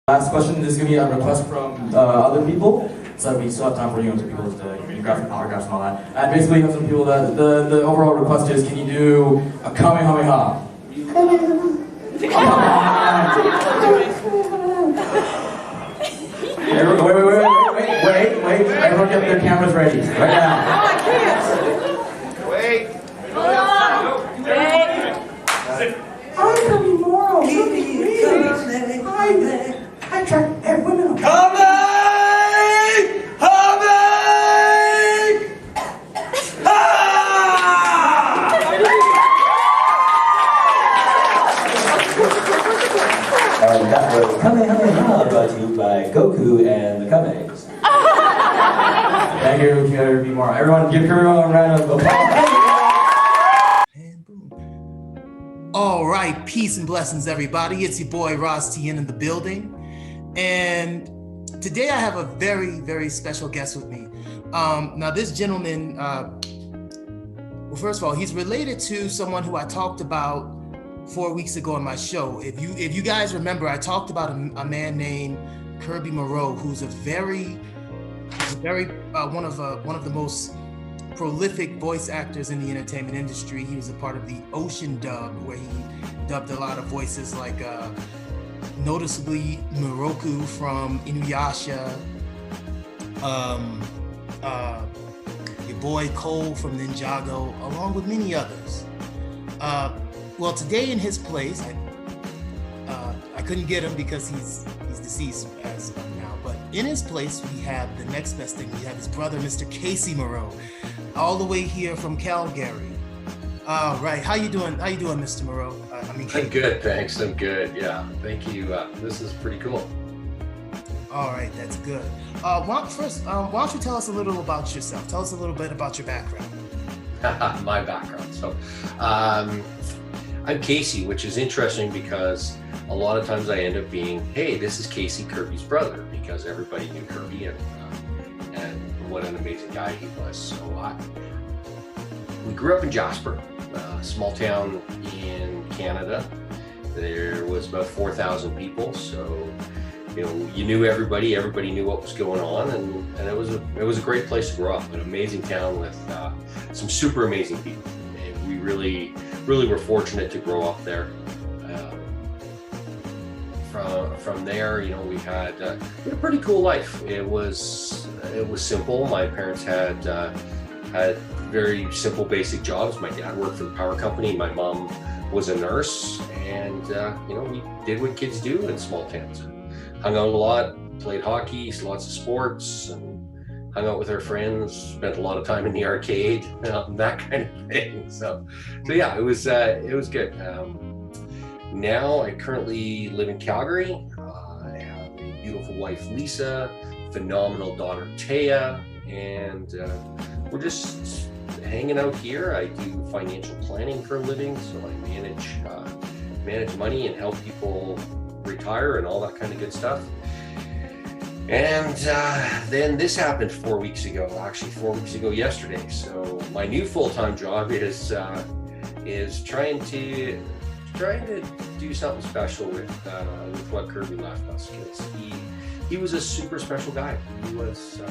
Last question, this is going to be a request from other people, so we still have time for people to give you graphic autographs and all that. And basically, you have some people that the overall request is, can you do a Kamehameha? Come on! Wait. Everyone get their cameras ready right now. Oh, I can't. Wait. I'm Kirby Morrow. I track women. And that was Kamehameha, brought to you by Goku and the Kames. Thank you, Kirby Morrow. Everyone, give Kirby Morrow a round of applause. And boom. All right, peace and blessings, everybody. It's your boy Ras Tien in the building, and today I have a very, very special guest with me. Now, this gentleman, well, first of all, he's related to someone who I talked about 4 weeks ago on my show. If you guys remember, I talked about a man named Kirby Morrow, who's one of the most prolific voice actors in the entertainment industry. He was a part of the Ocean dub, where he dubbed a lot of voices like noticeably Moroku from Inuyasha, your boy Cole from Ninjago, along with many others. Well, today in his place, I couldn't get him because he's deceased as of now. But in his place, we have the next best thing. We have his brother, Mr. Casey Morrow, all the way here from Calgary. All right, how you doing? How you doing, Mr. Morrow? I'm good, thanks. I'm good. Yeah, thank you. This is pretty cool. All right, that's good. Why don't you tell us a little about yourself? Tell us a little bit about your background. My background. So, I'm Casey, which is interesting because a lot of times I end up being, hey, this is Casey, Kirby's brother, because everybody knew Kirby and what an amazing guy he was. So we grew up in Jasper, a small town in Canada. There was about 4,000 people, so you knew everybody knew what was going on, and it was a great place to grow up, an amazing town with some super amazing people. And we really were fortunate to grow up there. From there, we had a pretty cool life. It was simple. My parents had very simple, basic jobs. My dad worked for the power company. My mom was a nurse, and we did what kids do in small towns. Hung out a lot, played hockey, lots of sports, and hung out with our friends. Spent a lot of time in the arcade, that kind of thing. So yeah, it was good. Now I currently live in Calgary. I have a beautiful wife, Lisa, phenomenal daughter, Taya, and we're just hanging out here. I do financial planning for a living, so I manage money and help people retire and all that kind of good stuff. And then this happened 4 weeks ago, actually 4 weeks ago yesterday. So my new full-time job is trying to do something special with what Kirby left us, because he was a super special guy. He was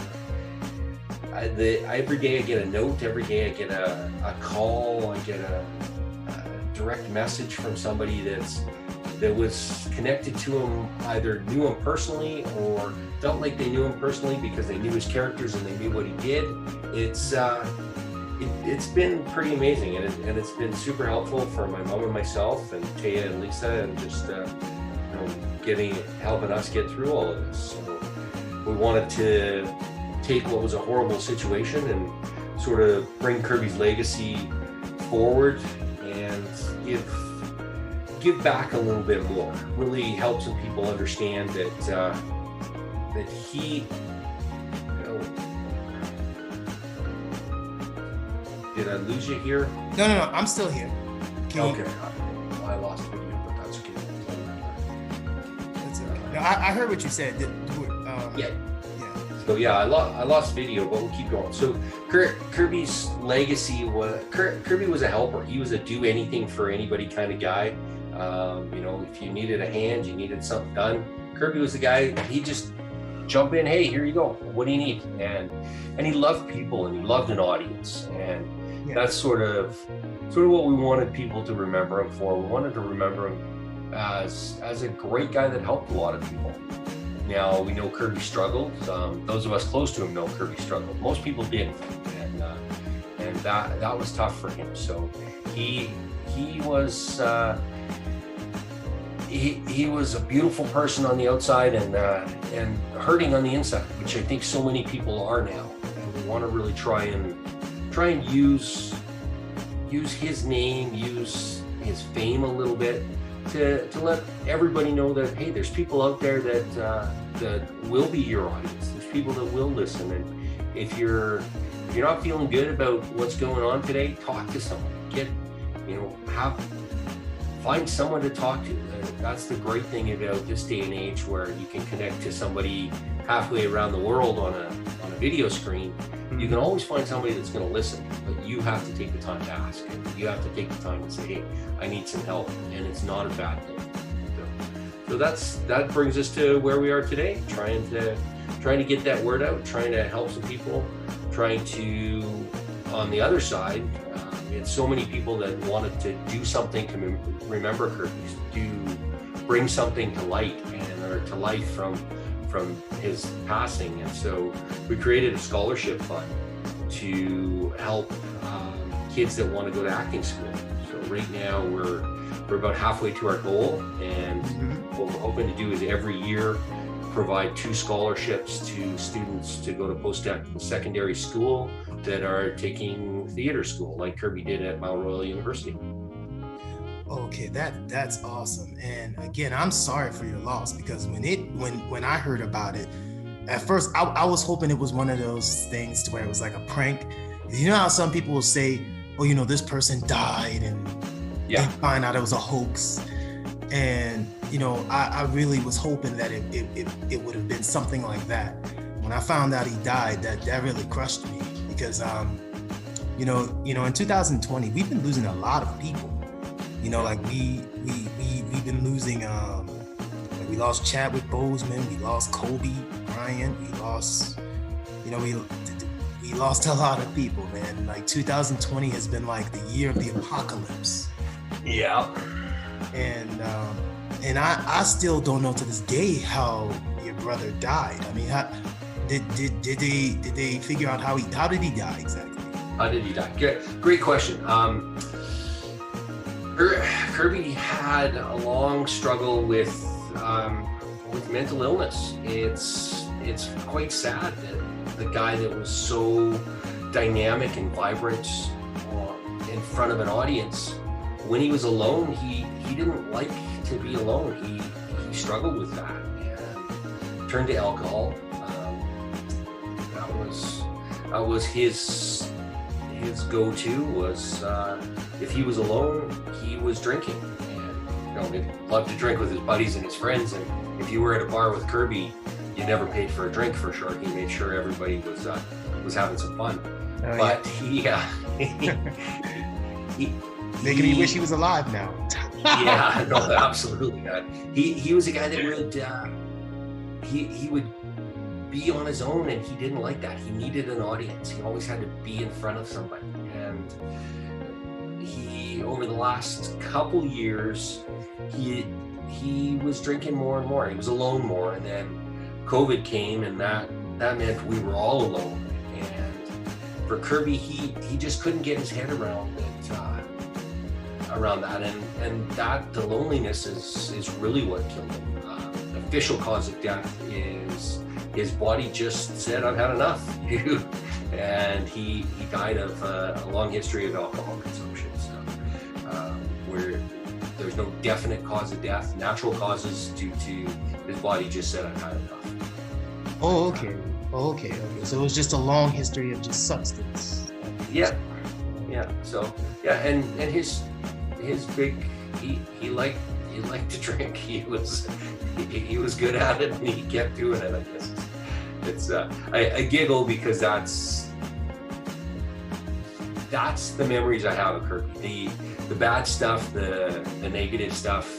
every day I get a note, every day I get a call, I get a direct message from somebody that was connected to him, either knew him personally or felt like they knew him personally because they knew his characters and they knew what he did. It's been pretty amazing, and it's been super helpful for my mom and myself and Taya and Lisa, and just helping us get through all of this. So we wanted to take what was a horrible situation and sort of bring Kirby's legacy forward and give back a little bit more. Really help some people understand that he. Did I lose you here? No, I'm still here. Okay. I lost video, but that's okay. That's okay. No, I heard what you said. Yeah. So yeah, I lost video, but we'll keep going. So Kirby's legacy was Kirby was a helper. He was a do anything for anybody kind of guy. If you needed a hand, you needed something done, Kirby was the guy, he just jump in, hey, here you go, what do you need? And he loved people and he loved an audience, and that's sort of what we wanted people to remember him for. We wanted to remember him as a great guy that helped a lot of people. Now, we know Kirby struggled. Those of us close to him know Kirby struggled. Most people didn't, and that was tough for him. So he was he was a beautiful person on the outside and hurting on the inside, which I think so many people are now. And we want to really try and use his name, use his fame a little bit to let everybody know that, hey, there's people out there that will be your audience. There's people that will listen. And if you're not feeling good about what's going on today, talk to someone. Find someone to talk to. That's the great thing about this day and age, where you can connect to somebody halfway around the world on a video screen. You can always find somebody that's going to listen, but you have to take the time to ask. You have to take the time to say, hey, I need some help, and it's not a bad thing. So that brings us to where we are today, trying to get that word out, trying to help some people, trying to, on the other side, we had so many people that wanted to do something to remember Kirby, to bring something to light or to life from his passing. And so we created a scholarship fund to help kids that want to go to acting school. So right now we're about halfway to our goal, and what we're hoping to do is every year provide 2 scholarships to students to go to post-secondary school that are taking theater school, like Kirby did at Mount Royal University. Okay, that's awesome. And again, I'm sorry for your loss, because when I heard about it, at first I was hoping it was one of those things to where it was like a prank. You know how some people will say, oh, this person died, and they find out it was a hoax. And I really was hoping that it would have been something like that. When I found out he died, that really crushed me, because in 2020 we've been losing a lot of people. Like we've been losing, we lost Chadwick Boseman, we lost Kobe Bryant, we lost, we lost a lot of people, man. Like 2020 has been like the year of the apocalypse. Yeah. And I still don't know to this day how your brother died. I mean, did they figure out how did he die exactly? How did he die? Great question. Kirby had a long struggle with mental illness. It's quite sad that the guy that was so dynamic and vibrant in front of an audience, when he was alone, he didn't like to be alone. He struggled with that and turned to alcohol. That was his go-to was, if he was alone, he was drinking. And he loved to drink with his buddies and his friends. And if you were at a bar with Kirby, you never paid for a drink for sure. He made sure everybody was having some fun. But he making me wish he was alive now. Yeah, no, absolutely not. He was a guy that would he would be on his own, and he didn't like that. He needed an audience. He always had to be in front of somebody. And he, over the last couple years, he was drinking more and more. He was alone more, and then COVID came, and that meant we were all alone. And for Kirby, he just couldn't get his head around it. Around that, and that the loneliness is really what killed him. The official cause of death is his body just said, I've had enough. And he died of a long history of alcohol consumption. So where there's no definite cause of death, natural causes due to his body just said, I've had enough. Oh, okay. So it was just a long history of just substance. Yeah. So and his big, he liked to drink. He was good at it, and he kept doing it. I guess it's I giggle because that's the memories I have of Kirby. The bad stuff, the negative stuff,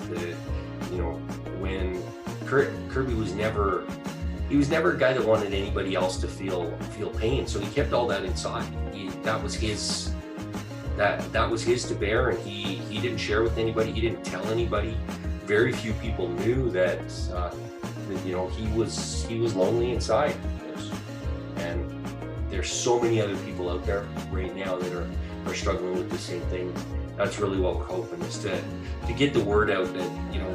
when Kirby was never a guy that wanted anybody else to feel pain. So he kept all that inside. That was his to bear, and he didn't share with anybody. He didn't tell anybody. Very few people knew that you know, he was lonely inside. And there's so many other people out there right now that are struggling with the same thing. That's really what we're hoping, is to get the word out that, you know,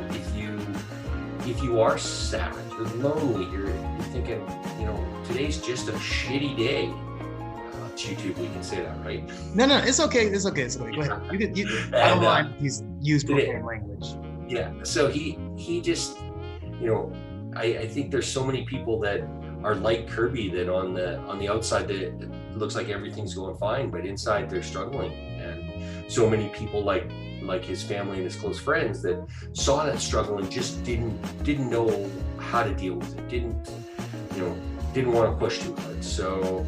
if you are sad, you're lonely, you're thinking, you know, today's just a shitty day. It's YouTube, we can say that, right? No, it's okay. It's okay. Go ahead. I don't mind he's used profane language. Yeah. So he just, you know, I think there's so many people that are like Kirby, that on the outside that it looks like everything's going fine, but inside they're struggling. And so many people like his family and his close friends that saw that struggle and just didn't know how to deal with it. Didn't want to push too hard. So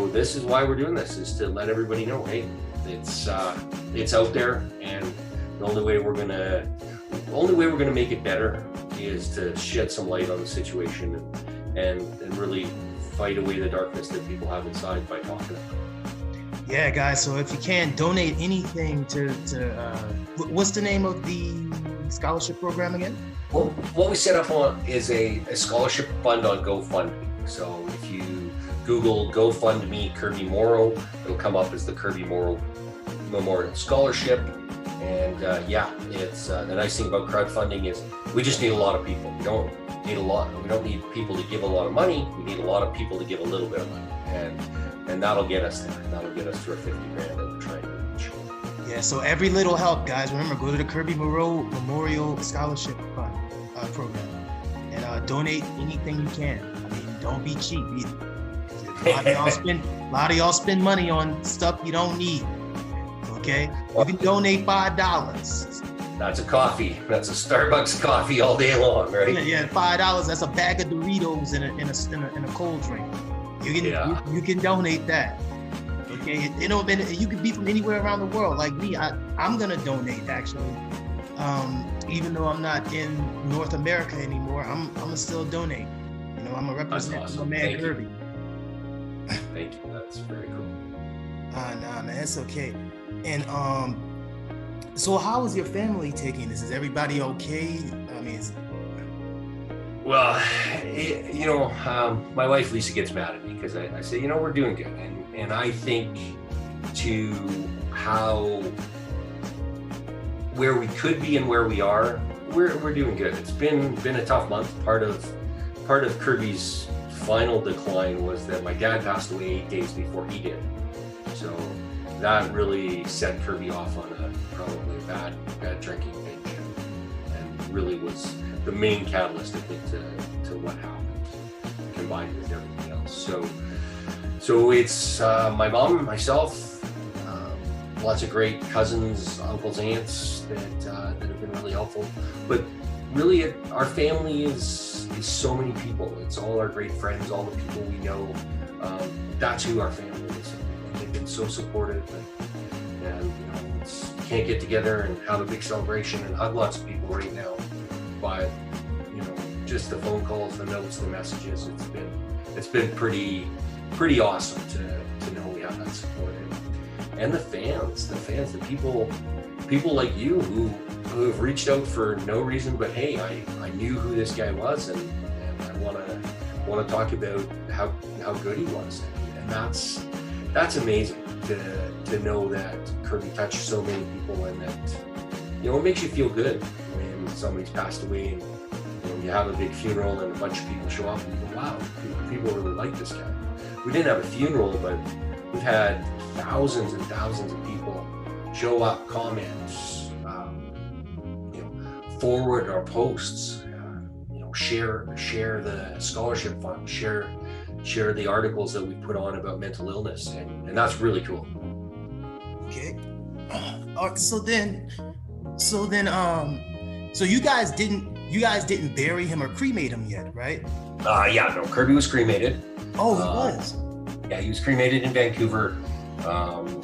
this is why we're doing this, is to let everybody know, hey, it's out there, and the only way we're gonna make it better is to shed some light on the situation and really fight away the darkness that people have inside by talking about it. Yeah, guys. So if you can donate anything to what's the name of the scholarship program again? Well, what we set up on is a scholarship fund on GoFundMe. So if you Google GoFundMe Kirby Morrow, it'll come up as the Kirby Morrow Memorial Scholarship. And it's the nice thing about crowdfunding is we just need a lot of people. We don't need people to give a lot of money. We need a lot of people to give a little bit of money, and that'll get us there. That'll get us to our 50 grand that we're trying to reach. Yeah. So every little help, guys. Remember, go to the Kirby Morrow Memorial Scholarship Fund program and donate anything you can. I mean, don't be cheap either. A lot of y'all spend money on stuff you don't need. Okay, you can donate $5. That's a coffee. That's a Starbucks coffee all day long, right? Yeah, $5. That's a bag of Doritos in a cold drink. You can donate that. Okay, you can be from anywhere around the world. Like me, I'm gonna donate actually. Even though I'm not in North America anymore, I'm gonna still donate. You know, I'm a representative of my man Kirby. Thank you. That's very cool. Nah, man, it's okay. And so how is your family taking this? Is everybody okay? I mean, well, my wife Lisa gets mad at me because I say, we're doing good, and I think to where we could be and where we are, we're doing good. It's been a tough month. Part of Kirby's final decline was that my dad passed away 8 days before he did. So that really set Kirby off on probably a bad drinking binge, and really was the main catalyst, I think, to what happened, combined with everything else. So it's my mom and myself, lots of great cousins, uncles, aunts that have been really helpful. But really, our family is so many people. It's all our great friends, all the people we know. That's who our family is. They've been so supportive, and you can't get together and have a big celebration and hug lots of people right now, but just the phone calls, the notes, the messages, it's been pretty awesome to know we have that support, and the fans, the people like you who have reached out for no reason but, hey, I knew who this guy was, and I want to talk about how good he was, and that's amazing to know that Kirby touched so many people, and that it makes you feel good when somebody's passed away, and you have a big funeral and a bunch of people show up and you go, wow, people really like this guy. We didn't have a funeral, but we've had thousands and thousands of people show up, comments, forward our posts, share the scholarship fund, share the articles that we put on about mental illness, and that's really cool. Okay. So you guys didn't bury him or cremate him yet, right? No, Kirby was cremated. Oh, he was? Yeah, he was cremated in Vancouver.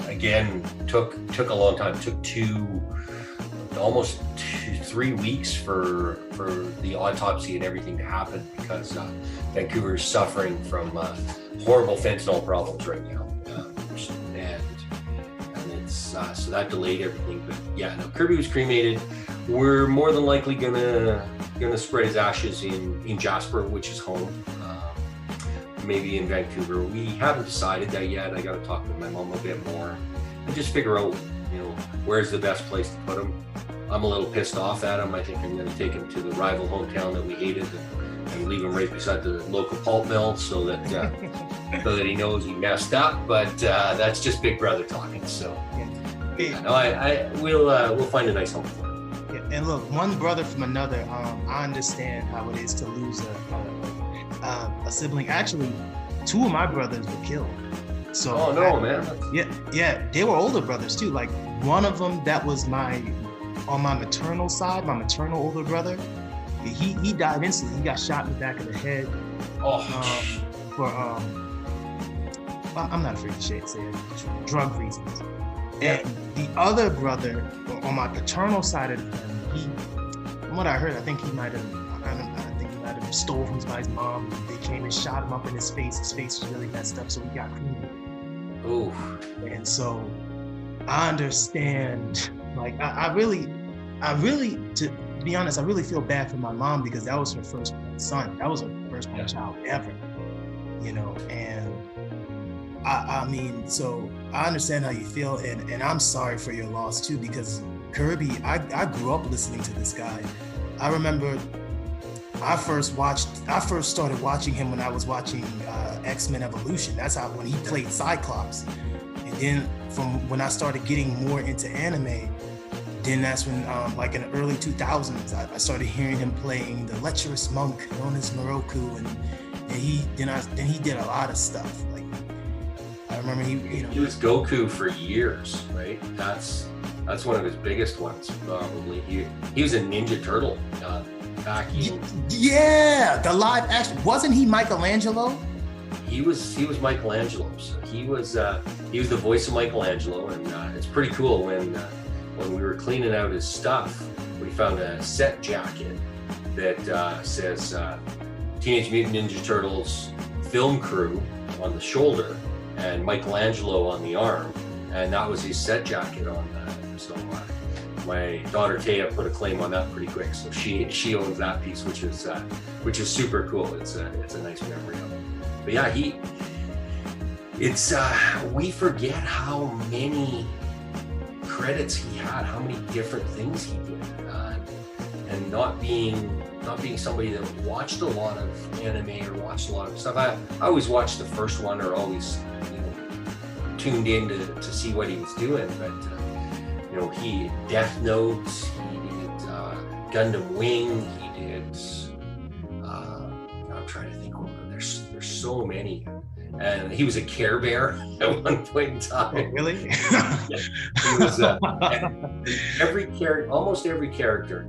Again, took a long time. Took almost 3 weeks for the autopsy and everything to happen, because Vancouver is suffering from horrible fentanyl problems right now, and it's so that delayed everything. But yeah, no, Kirby was cremated. We're more than likely gonna spread his ashes in Jasper, which is home. Maybe in Vancouver. We haven't decided that yet. I got to talk with my mom a bit more and just figure out, where's the best place to put him. I'm a little pissed off at him. I think I'm going to take him to the rival hometown that we hated and leave him right beside the local pulp mill so that he knows he messed up. But that's just Big Brother talking. So yeah, no, we'll find a nice home for him. Yeah, and look, one brother from another. I understand how it is to lose a sibling. Actually, 2 of my brothers were killed. So oh no, man. Yeah, they were older brothers too. Like one of them that was on my maternal side, my maternal older brother, he died instantly. He got shot in the back of the head. For I'm not afraid to say it, drug reasons. Yeah. And the other brother on my paternal side of the family, from what I heard, I think he might have stole from somebody's mom. They came and shot him up in his face. His face was really messed up, so he got cremated. Ooh. And so I understand. Like I really, to be honest, I really feel bad for my mom, because that was her firstborn son. That was her firstborn child ever. And I mean, so I understand how you feel, and I'm sorry for your loss too, because Kirby, I grew up listening to this guy. I remember I first started watching him when I was watching X-Men Evolution. That's how, when he played Cyclops. And then from when I started getting more into anime, then that's when, like in the early 2000s, I started hearing him playing the lecherous monk known as Moroku, and he did a lot of stuff. Like I remember he was Goku for years, right? That's one of his biggest ones, probably. He was a Ninja Turtle. Yeah, the live action. Wasn't he Michelangelo? He was Michelangelo. So he was the voice of Michelangelo, and it's pretty cool. When we were cleaning out his stuff, we found a set jacket that says Teenage Mutant Ninja Turtles film crew on the shoulder and Michelangelo on the arm, and that was his set jacket on that. So my daughter Taya put a claim on that pretty quick, so she owns that piece, which is super cool. It's a nice memory of it. But yeah, we forget how many credits he had, how many different things he did, and not being somebody that watched a lot of anime or watched a lot of stuff. I always watched the first one, or always tuned in to see what he was doing, but. He Death Note, he did Gundam Wing, he did, I'm trying to think, there's so many. And he was a Care Bear at one point in time. Oh, really? Yeah. He was, almost every character,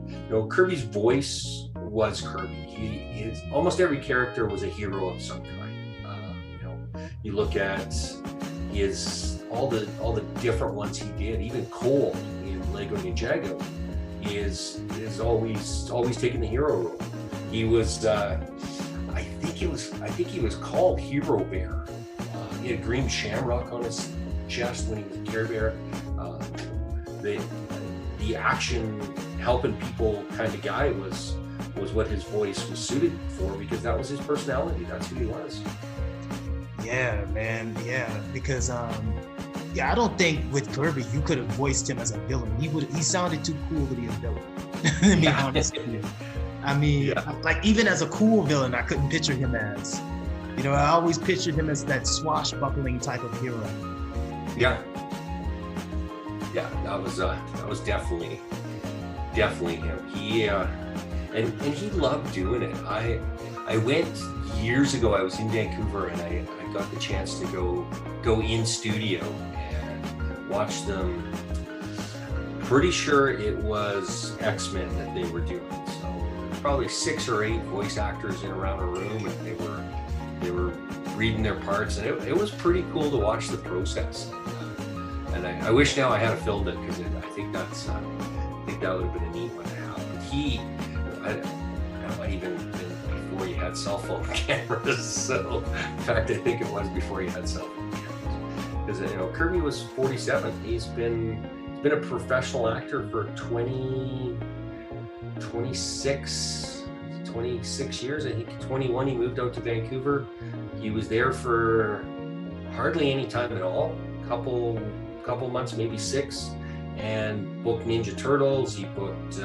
Kirby's voice was Kirby. Almost every character was a hero of some kind. You look at all the different ones he did. Even Cole in Lego Ninjago is always taking the hero role. He was I think he was called Hero Bear. He had a green shamrock on his chest when he was a Care Bear. The action helping people kind of guy was what his voice was suited for, because that was his personality. That's who he was. Yeah, man. Yeah, because I don't think with Kirby you could have voiced him as a villain. He sounded too cool to be a villain. To be honest with you. I mean, like even as a cool villain, I couldn't picture him as. I always pictured him as that swashbuckling type of hero. Yeah. Yeah, that was definitely him. He and he loved doing it. I went years ago. I was in Vancouver, and I got the chance to go in studio and watch them. Pretty sure it was X-Men that they were doing. So there was probably 6 or 8 voice actors in around a room, and they were reading their parts, and it was pretty cool to watch the process. And I wish now I had filmed it, because I think think that would have been a neat one to have. But that might even been before you had cell phone cameras. So, in fact, I think it was before you had cell phone cameras. Because Kirby was 47. He's been a professional actor for 26 years. I think 21 he moved out to Vancouver. He was there for hardly any time at all, couple months, maybe 6, and booked Ninja Turtles. He booked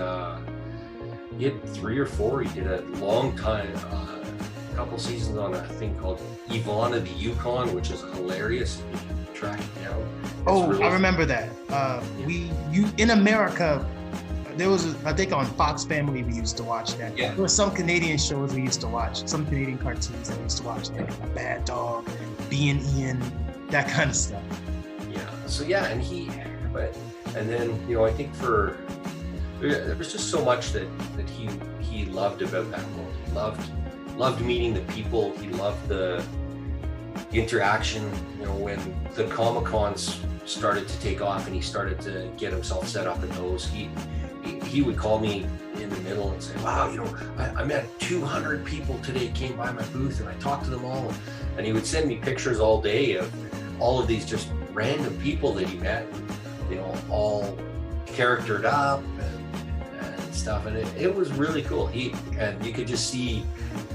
he had 3 or 4. He did a long time, a couple seasons on a thing called Ivana the Yukon, which is hilarious. You can track it down. I remember that. In America, there was, I think on Fox Family we used to watch that. Yeah. There were some Canadian shows we used to watch, some Canadian cartoons that we used to watch, like Bad Dog, B&E, and that kind of stuff. Yeah. So yeah, and then I think there was just so much that he loved about that world. He loved meeting the people. He loved the interaction. When the Comic-Cons started to take off and he started to get himself set up in those, he would call me in the middle and say, wow, I met 200 people today, came by my booth, and I talked to them all. And he would send me pictures all day of all of these just random people that he met, all charactered up and stuff. And it was really cool. And you could just see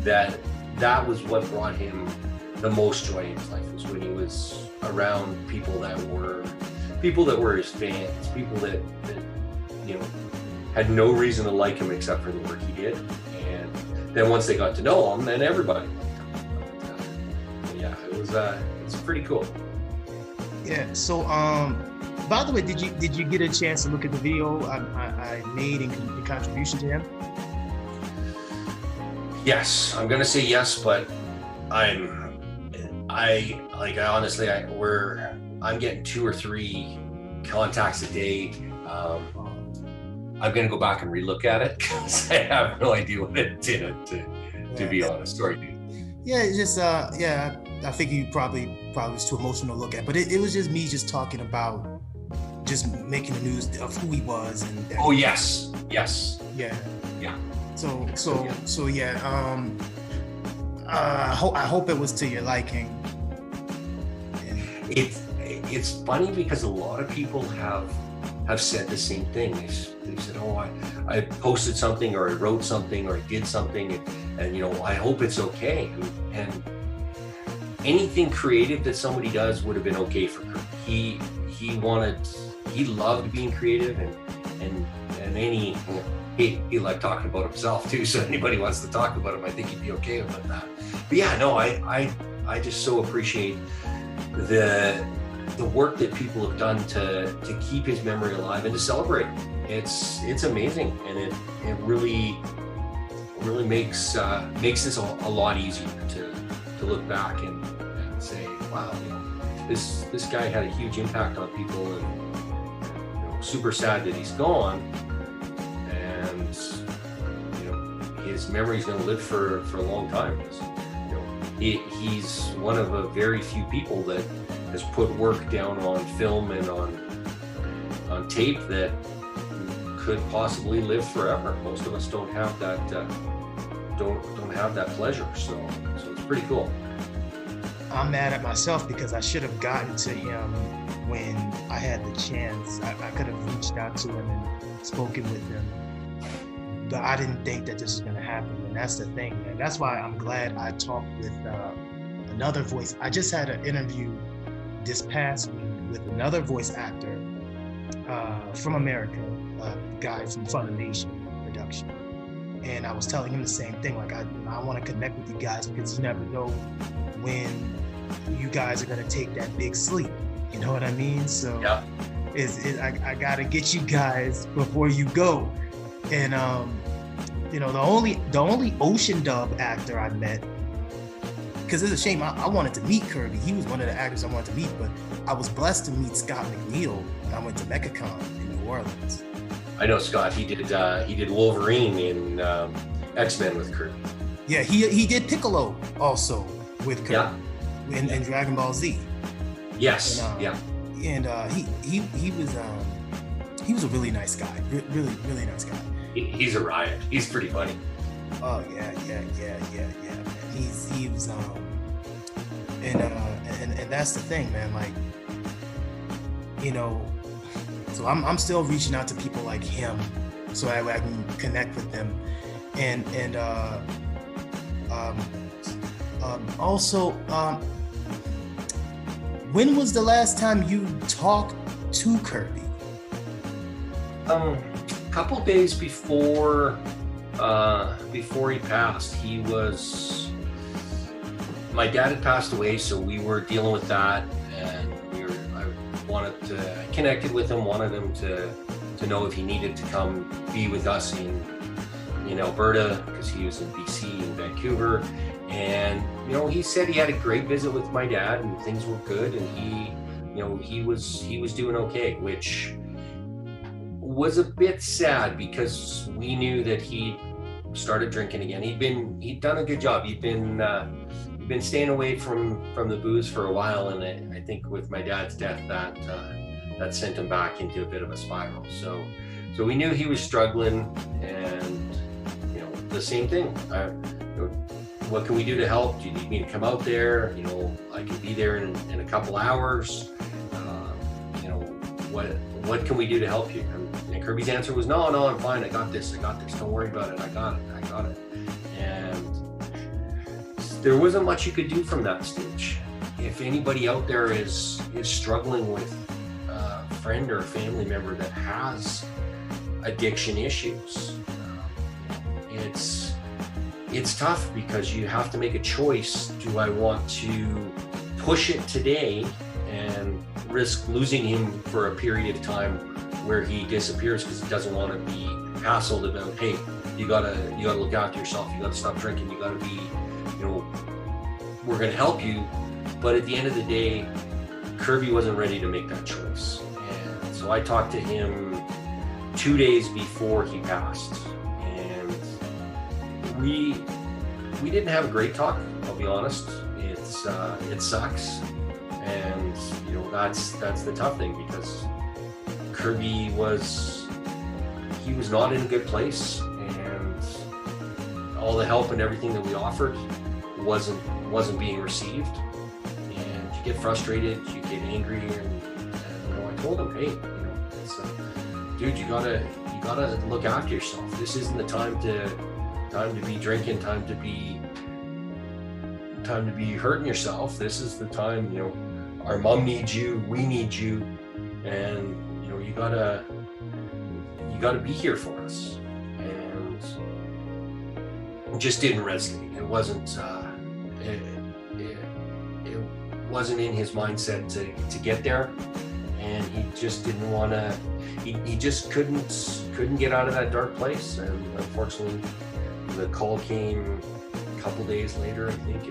that was what brought him the most joy in his life, was when he was around people that were his fans, people that had no reason to like him except for the work he did. And then once they got to know him, then everybody liked him. Yeah, it's pretty cool. Yeah. So, by the way, did you get a chance to look at the video I made in contribution to him? Yes, I'm gonna say yes, but I'm getting 2 or 3 contacts a day. I'm gonna go back and relook at it because I have no idea what it did, to be honest. Sorry, dude. Yeah, it's just I think you probably was too emotional to look at, but it was just me just talking about just making the news of who he was and. Oh yes. Yeah. Yeah. So yeah. I hope it was to your liking. It's funny because a lot of people have said the same thing. They said, "Oh, I posted something, or I wrote something, or I did something, and I hope it's okay." And anything creative that somebody does would have been okay for Kirk. He loved being creative, and he liked talking about himself too. So anybody wants to talk about him, I think he'd be okay with that. But yeah, no, I just so appreciate the work that people have done to keep his memory alive and to celebrate. It's amazing, and it really makes this a lot easier to look back and say, wow, this guy had a huge impact on people, and super sad that he's gone, and his memory is going to live for a long time. He's one of a very few people that has put work down on film and on tape that could possibly live forever. Most of us don't have that don't have that pleasure. So it's pretty cool. I'm mad at myself because I should have gotten to him when I had the chance. I could have reached out to him and spoken with him, but I didn't think that this was going to happen. And that's the thing, man. That's why I'm glad I talked with another voice. I just had an interview this past week with another voice actor from America, a guy from Funimation production. And I was telling him the same thing. Like, I want to connect with you guys because you never know when you guys are going to take that big sleep. You know what I mean? So yeah. I got to get you guys before you go. And the only Ocean dub actor I met, because it's a shame, I wanted to meet Kirby. He was one of the actors I wanted to meet, but I was blessed to meet Scott McNeil when I went to MechaCon in New Orleans. I know Scott. He did Wolverine in X-Men with Kirby. Yeah, he did Piccolo also with Kirby in Dragon Ball Z. Yes. And, he was he was a really nice guy, really, really nice guy. He's a riot. He's pretty funny. Oh yeah, man. He was and that's the thing, man. Like, you know, so I'm still reaching out to people like him, so I can connect with them, and also, when was the last time you talked to Kirby? A couple days before he passed, my dad had passed away, so we were dealing with that, and I connected with him, wanted him to know if he needed to come be with us in Alberta, because he was in BC and Vancouver. And he said he had a great visit with my dad and things were good, and he was doing okay, which was a bit sad because we knew that he started drinking again. He'd done a good job. He'd been staying away from the booze for a while, and I think with my dad's death that sent him back into a bit of a spiral. So we knew he was struggling, and the same thing. What can we do to help? Do you need me to come out there? I can be there in a couple hours. What can we do to help you? And Kirby's answer was, no, I'm fine. I got this. Don't worry about it. I got it. And there wasn't much you could do from that stage. If anybody out there is struggling with a friend or a family member that has addiction issues, it's tough because you have to make a choice. Do I want to push it today and risk losing him for a period of time where he disappears because he doesn't want to be hassled about, hey, you gotta look after yourself, you gotta stop drinking, you gotta be, we're gonna help you. But at the end of the day, Kirby wasn't ready to make that choice. And so I talked to him 2 days before he passed. We didn't have a great talk, I'll be honest. It sucks, and that's the tough thing, because Kirby was not in a good place, and all the help and everything that we offered wasn't being received, and you get frustrated, you get angry, and I told him, hey, it's, dude, you gotta look after yourself. This isn't the time to be drinking, time to be hurting yourself. This is the time, our mom needs you, we need you, and you gotta be here for us. And it just didn't resonate. It wasn't it wasn't in his mindset to get there, and he just didn't want to. He just couldn't get out of that dark place, and unfortunately, the call came a couple days later. I think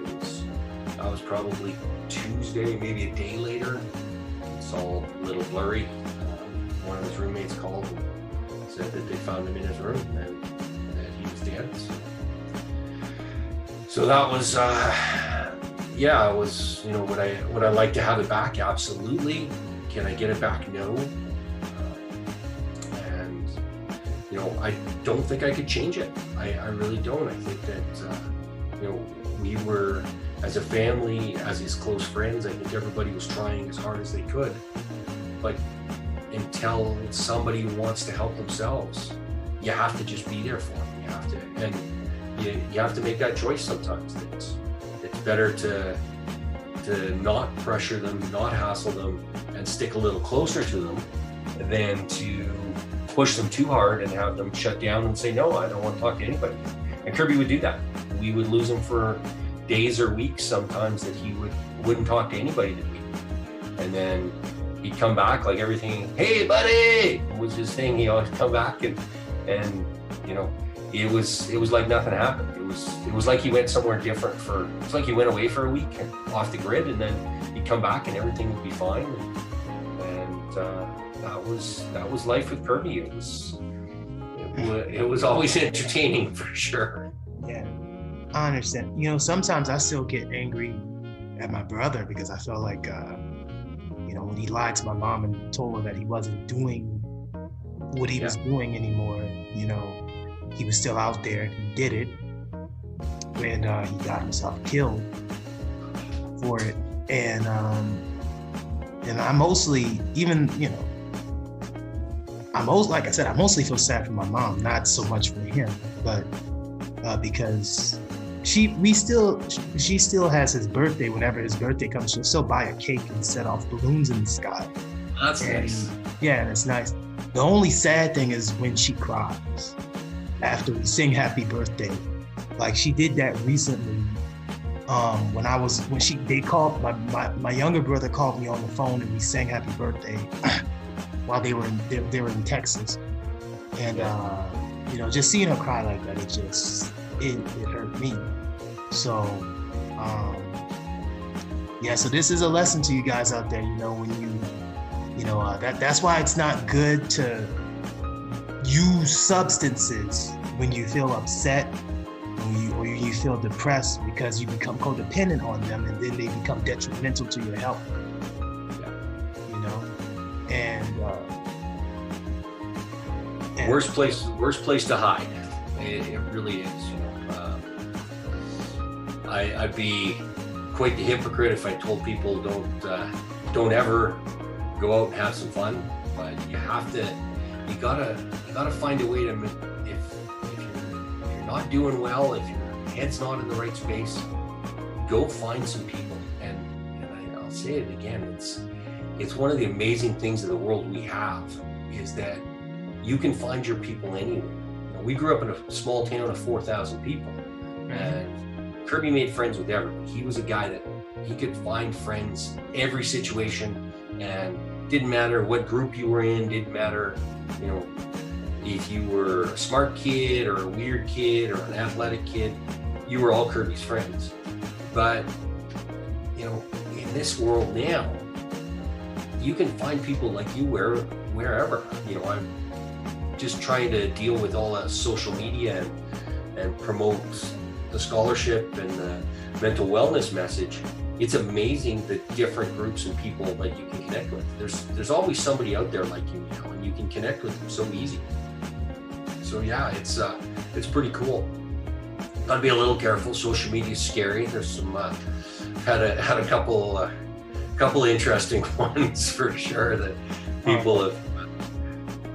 that was probably Tuesday, maybe a day later. It's all a little blurry. One of his roommates called and said that they found him in his room and that he was dead. So that was, it was, would I like to have it back? Absolutely. Can I get it back? No. I don't think I could change it. I really don't. I think that, we were, as a family, as his close friends, I think everybody was trying as hard as they could. But until somebody wants to help themselves, you have to just be there for them. You have to, and you have to make that choice sometimes. It's better to not pressure them, not hassle them, and stick a little closer to them than to push them too hard and have them shut down and say, no, I don't want to talk to anybody. And Kirby would do that. We would lose him for days or weeks sometimes that he wouldn't talk to anybody that we knew. And then he'd come back like everything, hey buddy, was his thing. He always come back and it was like nothing happened. It was like he went somewhere different it's like he went away for a week and off the grid, and then he'd come back and everything would be fine. And that was life with Kirby. It was always entertaining for sure. Yeah, I understand. Sometimes I still get angry at my brother because I feel like, when he lied to my mom and told her that he wasn't doing what he was doing anymore. You know, he was still out there. He did it, and he got himself killed for it. And I mostly, even, you know, like I said, I mostly feel sad for my mom, not so much for him, but because she still has his birthday. Whenever his birthday comes, she'll still buy a cake and set off balloons in the sky. That's nice. Yeah, and it's nice. The only sad thing is when she cries after we sing happy birthday. Like, she did that recently. They called, my younger brother called me on the phone and we sang happy birthday while they were in Texas. And you know, just seeing her cry like that, it hurt me. So so this is a lesson to you guys out there. You know, when that's why it's not good to use substances when you feel upset or you feel depressed, because you become codependent on them and then they become detrimental to your health. You know, and worst place to hide. It really is. You know, I'd be quite the hypocrite if I told people don't ever go out and have some fun. But you gotta find a way to, if you're not doing well, if your head's not in the right space, go find some people. And I'll say it again, it's one of the amazing things of the world we have, is that you can find your people anywhere. You know, we grew up in a small town of 4,000 people, and Kirby made friends with everybody. He was a guy that he could find friends every situation, and didn't matter what group you were in, didn't matter, you know, if you were a smart kid or a weird kid or an athletic kid, you were all Kirby's friends. But, you know, in this world now, you can find people like you wherever. You know, I'm just trying to deal with all the social media and promote the scholarship and the mental wellness message. It's amazing the different groups and people that you can connect with. There's always somebody out there like you now, and you can connect with them so easy. So yeah, it's pretty cool. Gotta be a little careful. Social media is scary. There's some had a couple interesting ones for sure that people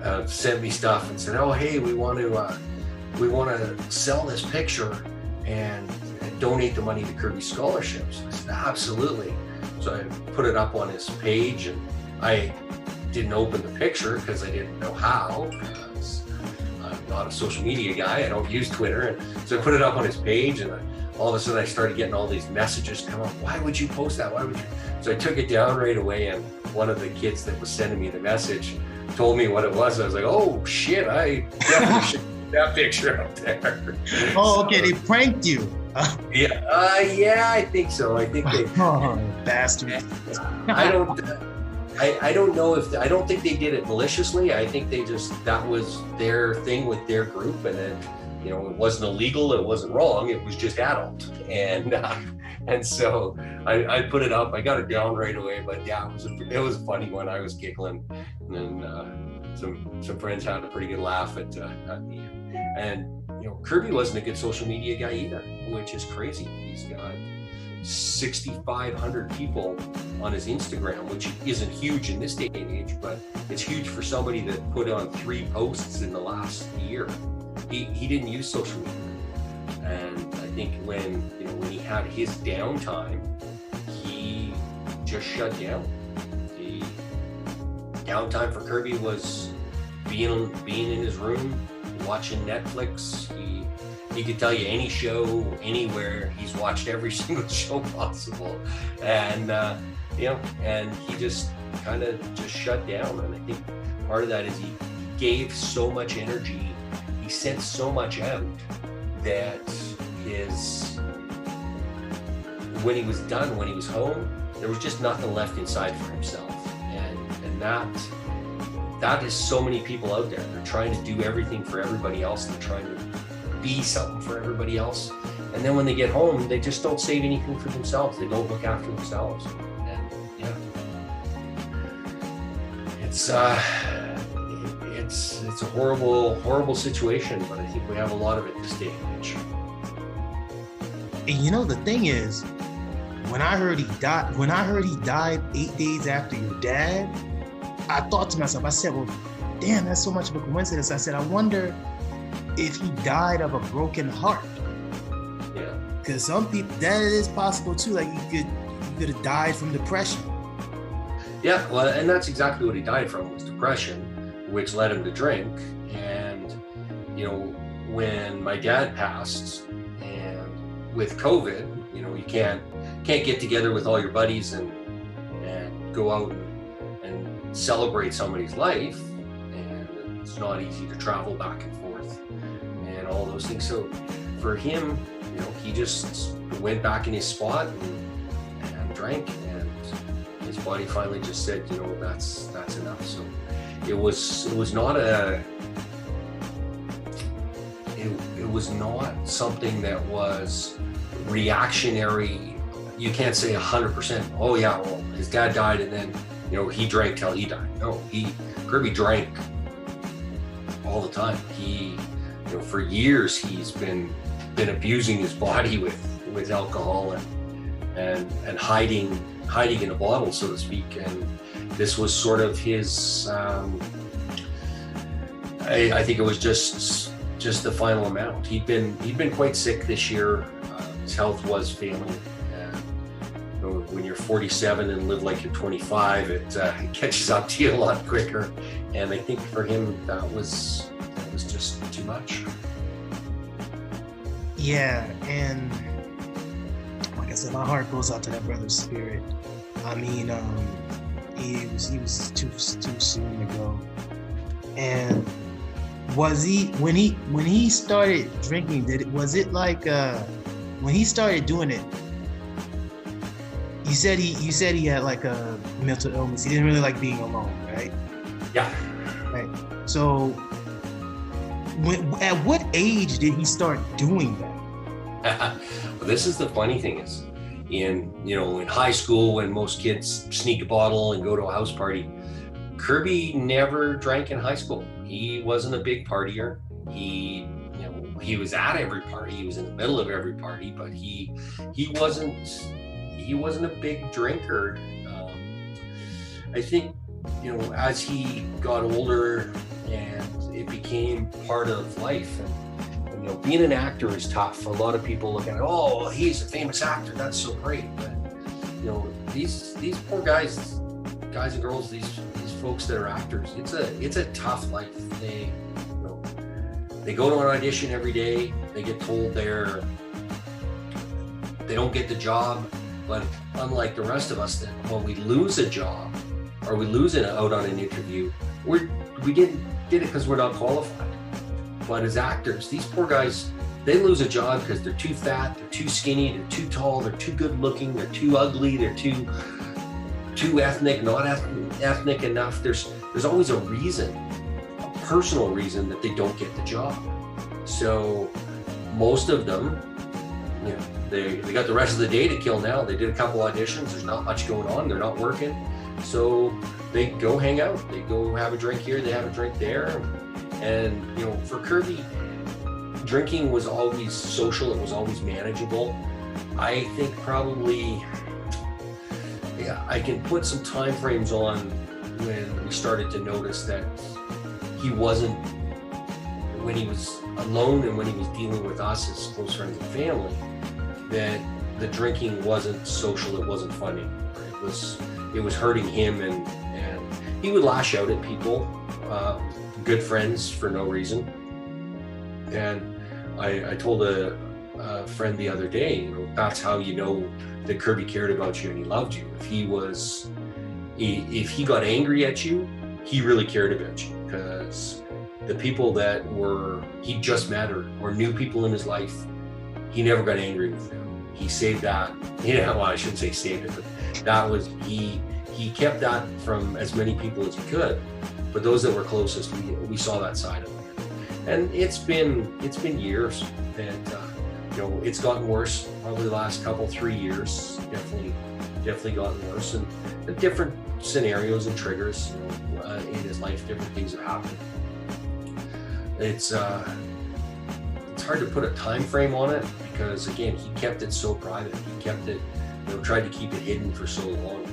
have sent me stuff and said, oh hey, we want to sell this picture and donate the money to Kirby scholarships. I said, absolutely. So I put it up on his page, and I didn't open the picture because I didn't know how. I'm not a social media guy. I don't use Twitter. And so I put it up on his page, and all of a sudden I started getting all these messages come up. Why would you post that? Why would you? So I took it down right away, and one of the kids that was sending me the message told me what it was. I was like, oh shit, I definitely should put that picture up there. Oh, okay, they pranked you. Yeah, I think so. I think they. Oh, bastard! I don't know if I don't think they did it maliciously. I think that was their thing with their group, and then, you know, it wasn't illegal, it wasn't wrong, it was just adult, and so I put it up. I got it down right away, but yeah, it was a funny one. I was giggling, and then some friends had a pretty good laugh at me, and. You know, Kirby wasn't a good social media guy either, which is crazy. He's got 6,500 people on his Instagram, which isn't huge in this day and age, but it's huge for somebody that put on 3 posts in the last year. He didn't use social media, and I think when he had his downtime, he just shut down. The downtime for Kirby was being in his room, watching Netflix. He could tell you any show, anywhere. He's watched every single show possible, and and he just kind of just shut down. And I think part of that is he gave so much energy, he sent so much out that when he was done, when he was home, there was just nothing left inside for himself, and that is so many people out there. They're trying to do everything for everybody else. They're trying to be something for everybody else. And then when they get home, they just don't save anything for themselves. They don't look after themselves. And yeah, it's a horrible situation, but I think we have a lot of it this day and age. And you know, the thing is, when I heard he died 8 days after your dad, I thought to myself, I said, well, damn, that's so much of a coincidence. I said, I wonder if he died of a broken heart. Yeah. Because some people, that is possible too. Like you could have died from depression. Yeah, well, and that's exactly what he died from, was depression, which led him to drink. And, you know, when my dad passed, and with COVID, you know, you can't get together with all your buddies and go out and celebrate somebody's life. And it's not easy to travel back and forth and all those things. So for him, you know, he just went back in his spot and drank, and his body finally just said, you know, that's enough. So it was not something that was reactionary. You can't say 100%, oh yeah, well, his dad died and then, you know, he drank till he died. No, Kirby drank all the time. He, you know, for years he's been abusing his body with alcohol and hiding in a bottle, so to speak. And this was sort of his, I think it was just the final amount. He'd been quite sick this year. His health was failing. You know, when you're 47 and live like you're 25, it catches up to you a lot quicker. And I think for him, that was just too much. Yeah, and like I said, my heart goes out to that brother's spirit. I mean, he was too soon to go. And was he when he started drinking? Was it like when he started doing it? You said he had like a mental illness. He didn't really like being alone, right? Yeah. Right. So, at what age did he start doing that? Well, this is the funny thing is, in high school, when most kids sneak a bottle and go to a house party, Kirby never drank in high school. He wasn't a big partier. He was at every party. He was in the middle of every party, but he wasn't a big drinker. I think, you know, as he got older and it became part of life, and you know, being an actor is tough. A lot of people look at it, oh, he's a famous actor, that's so great. But you know, these poor guys and girls, these folks that are actors, it's a tough life. They go to an audition every day. They get told they don't get the job. But unlike the rest of us, then when we lose a job or we lose it out on an interview, we didn't get it because we're not qualified. But as actors, these poor guys, they lose a job because they're too fat, they're too skinny, they're too tall, they're too good looking, they're too ugly, they're too ethnic, not ethnic enough. There's always a reason, a personal reason that they don't get the job. So most of them, you know, they got the rest of the day to kill now. They did a couple auditions. There's not much going on. They're not working. So they go hang out. They go have a drink here. They have a drink there. And, you know, for Kirby, drinking was always social. It was always manageable. I think probably, yeah, I can put some time frames on when we started to notice that he wasn't, when he was alone and when he was dealing with us as close friends and family, that the drinking wasn't social, it wasn't funny. It was hurting him, and he would lash out at people, good friends for no reason. And I told a friend the other day, you know, that's how you know that Kirby cared about you and he loved you. If he got angry at you, he really cared about you, because the people that he just met or new people in his life, he never got angry with them. He saved that. Yeah, well, I shouldn't say saved it, but that was, he kept that from as many people as he could. But those that were closest, we saw that side of him. And it's been years that, you know, it's gotten worse. Probably the last 3 years, definitely gotten worse. And the different scenarios and triggers, you know, in his life, different things have happened. it's hard to put a time frame on it because again, he kept it so private. He kept it, tried to keep it hidden for so long.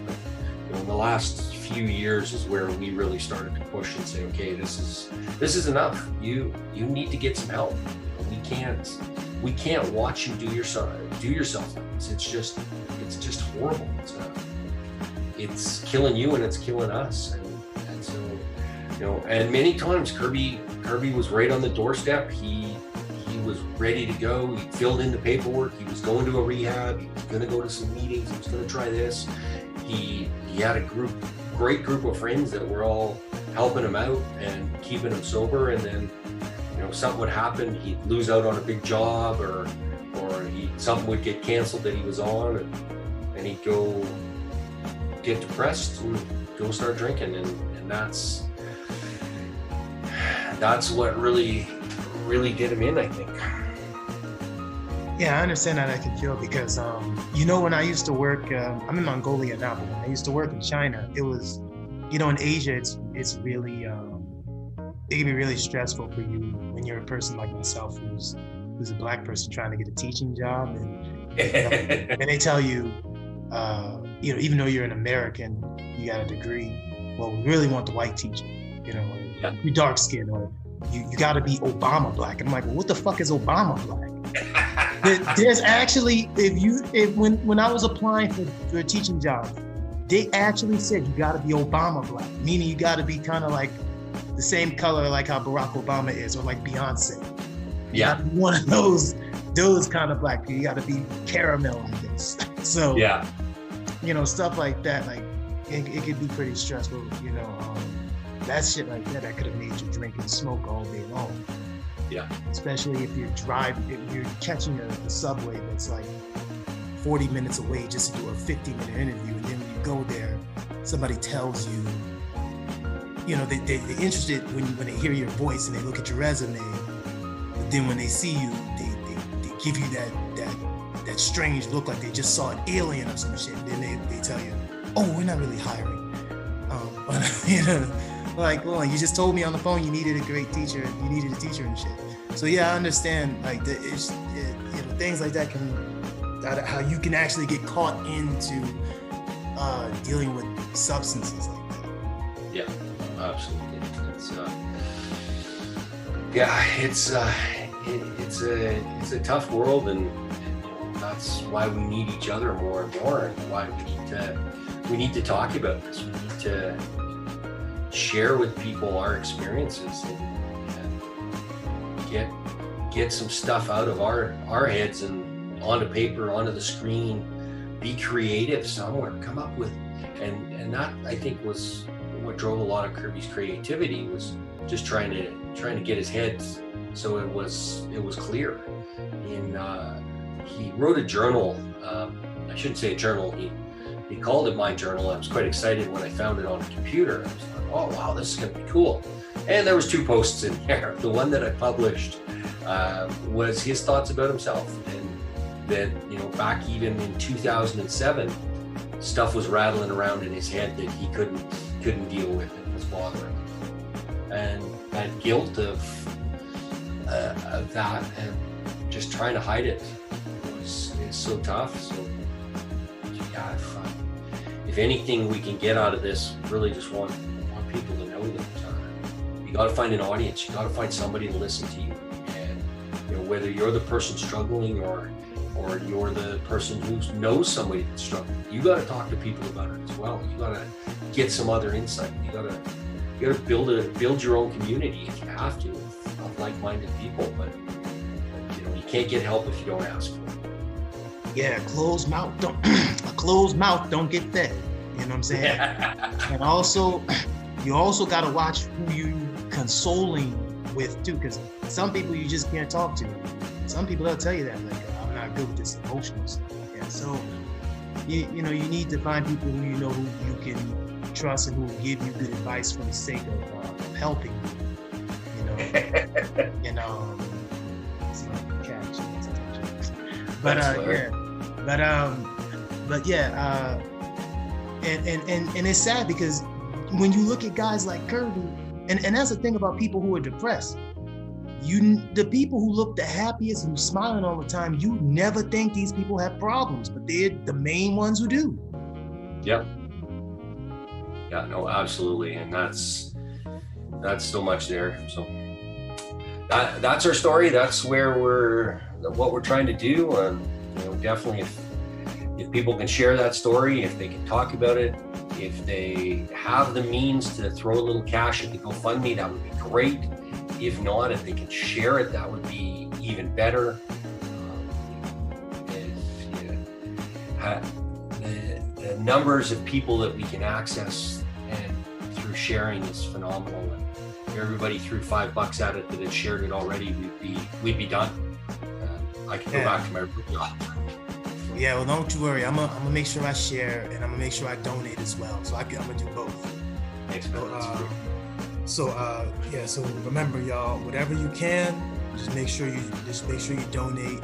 But in the last few years is where we really started to push and say, okay, this is enough. You need to get some help. We can't watch you do yourself like this. It's just horrible. It's killing you and it's killing us. And so, and many times Kirby was right on the doorstep. He was ready to go. He filled in the paperwork. He was going to a rehab. He was going to go to some meetings. He was going to try this. He had a great group of friends that were all helping him out and keeping him sober. And then, something would happen. He'd lose out on a big job, or something would get canceled that he was on, and he'd go get depressed and go start drinking, and that's what really did him in, I think. Yeah, I understand how that can feel because, when I used to work, I'm in Mongolia now, but when I used to work in China, it was, in Asia, it's really, it can be really stressful for you when you're a person like myself who's a Black person trying to get a teaching job, and and they tell you, even though you're an American, you got a degree. Well, we really want the white teacher, or you're dark skinned, or you got to be Obama Black. And I'm like, well, what the fuck is Obama Black? There's actually, when I was applying for a teaching job, they actually said you got to be Obama Black, meaning you got to be kind of like the same color like how Barack Obama is, or like Beyonce. Yeah. One of those kind of Black people. You got to be caramel, I guess. So, yeah. Stuff like that, like it could be pretty stressful. That shit like that could have made you drink and smoke all day long. Yeah. Especially if you're catching a subway that's like 40 minutes away just to do a 50-minute interview, and then when you go there, somebody tells you, they're interested when they hear your voice and they look at your resume, but then when they see you, they give you that strange look like they just saw an alien or some shit. Then they tell you, oh, we're not really hiring. Like, well, you just told me on the phone you needed a great teacher, you needed a teacher and shit. So yeah, I understand like things like that how you can actually get caught into dealing with substances like that. Yeah, absolutely. It's a tough world, and that's why we need each other more and more, and why we need to talk about this. We need to share with people our experiences and get some stuff out of our heads and onto paper, onto the screen. Be creative somewhere. Come up with, and that I think was what drove a lot of Kirby's creativity, was just trying to get his head so it was clear. He wrote a journal. I shouldn't say a journal. He called it My Journal. I was quite excited when I found it on a computer. I was like, oh wow, this is gonna be cool. And there was 2 posts in there. The one that I published was his thoughts about himself, and that back even in 2007, stuff was rattling around in his head that he couldn't deal with and was bothering him. And that guilt of that and just trying to hide it is so tough. So yeah, if anything we can get out of this, really just want people to know that you got to find an audience. You got to find somebody to listen to you, and whether you're the person struggling or you're the person who knows somebody that's struggling, you got to talk to people about it as well. You got to get some other insight. You got to build your own community if you have to of like-minded people. But you can't get help if you don't ask for it. Yeah, a closed mouth don't get fed. You know what I'm saying? And also, you also got to watch who you consoling with too, because some people you just can't talk to. Some people they'll tell you that, like, I'm not good with this emotional stuff. Yeah, so you need to find people who who you can trust and who will give you good advice for the sake of helping you. It's not catch. And it's sad because when you look at guys like Kirby, and that's the thing about people who are depressed, the people who look the happiest and smiling all the time, you never think these people have problems, but they're the main ones who do. Yep. Yeah, no, absolutely. And that's so much there. So that's our story. That's what we're trying to do. And definitely if people can share that story, if they can talk about it, if they have the means to throw a little cash at the GoFundMe, that would be great. If not, if they can share it, that would be even better. The numbers of people that we can access and through sharing is phenomenal. And if everybody threw $5 at it that had shared it already, we'd be done. I can go back to my real job. Yeah, well, don't you worry. I'm gonna make sure I share, and I'm gonna make sure I donate as well. So I'm gonna do both. Thanks, man. So remember, y'all, whatever you can, just make sure you donate.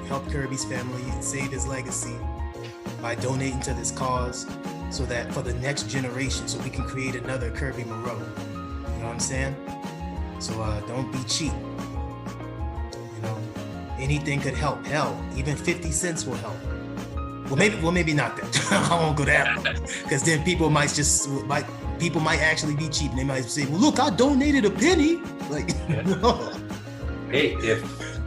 Help Kirby's family, save his legacy by donating to this cause, so that for the next generation, so we can create another Kirby Morrow. You know what I'm saying? So don't be cheap. Anything could help. Hell, even 50 cents will help. Well, maybe not that. I won't go that far, because then people might actually be cheap. And they might say, "Well, look, I donated a penny." Like, no. Hey, if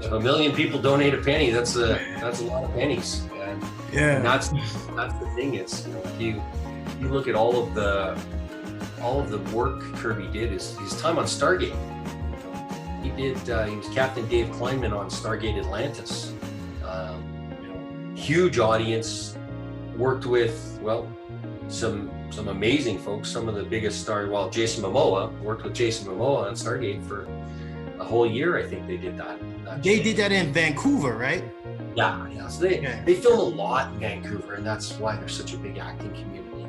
1 million people donate a penny, that's a lot of pennies. And that's the thing is, you look at all of the work Kirby did. His time on Stargate. He was Captain Dave Kleinman on Stargate Atlantis. Huge audience, worked with, some amazing folks, some of the biggest stars. Well, Jason Momoa, worked with Jason Momoa on Stargate for a whole year. I think they did that. They did that in Vancouver, right? Yeah. So they film a lot in Vancouver, and that's why there's such a big acting community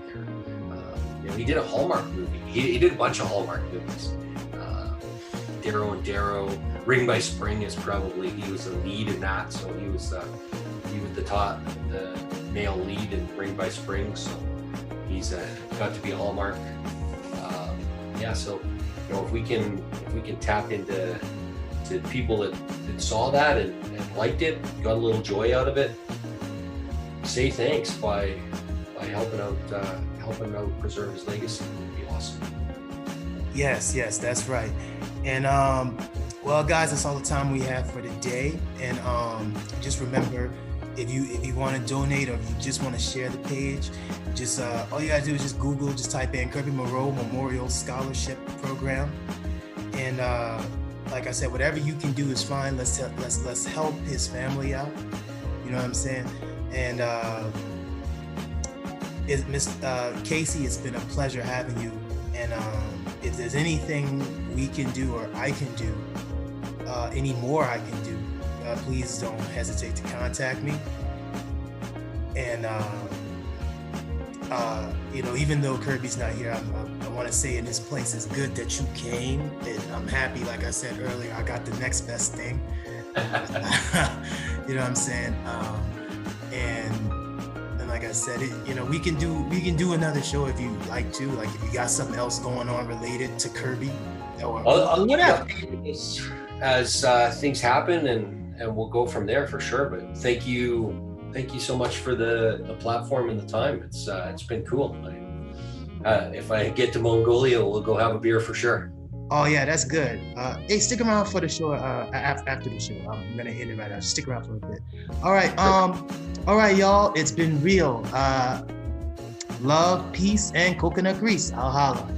there. He did a Hallmark movie. He did a bunch of Hallmark movies. Darrow and Darrow, Ring by Spring he was the lead in that, so he was the male lead in Ring by Spring, so he's got to be a Hallmark. So if we can tap into people that saw that and liked it, got a little joy out of it, say thanks by helping out preserve his legacy, would be awesome. Yes, that's right. And guys, that's all the time we have for today. And just remember, if you want to donate, or if you just want to share the page, just all you gotta do is just Google, just type in Kirby Morrow Memorial Scholarship Program. And like I said, whatever you can do is fine. Let's help his family out. You know what I'm saying? And Miss Casey, it's been a pleasure having you. And if there's anything we can do, or I can do, any more I can do, please don't hesitate to contact me. And even though Kirby's not here, I want to say, in this place, it's good that you came. And I'm happy, like I said earlier, I got the next best thing. You know what I'm saying? And like I said, we can do another show if you like to. Like, if you got something else going on related to Kirby, or whatever. As things happen, and we'll go from there for sure. But thank you so much for the platform and the time. It's been cool. If I get to Mongolia, we'll go have a beer for sure. Oh yeah, that's good. Hey, stick around for the show after the show. I'm gonna end it right now. Stick around for a bit. All right, y'all. It's been real. Love, peace, and coconut grease. I'll holla.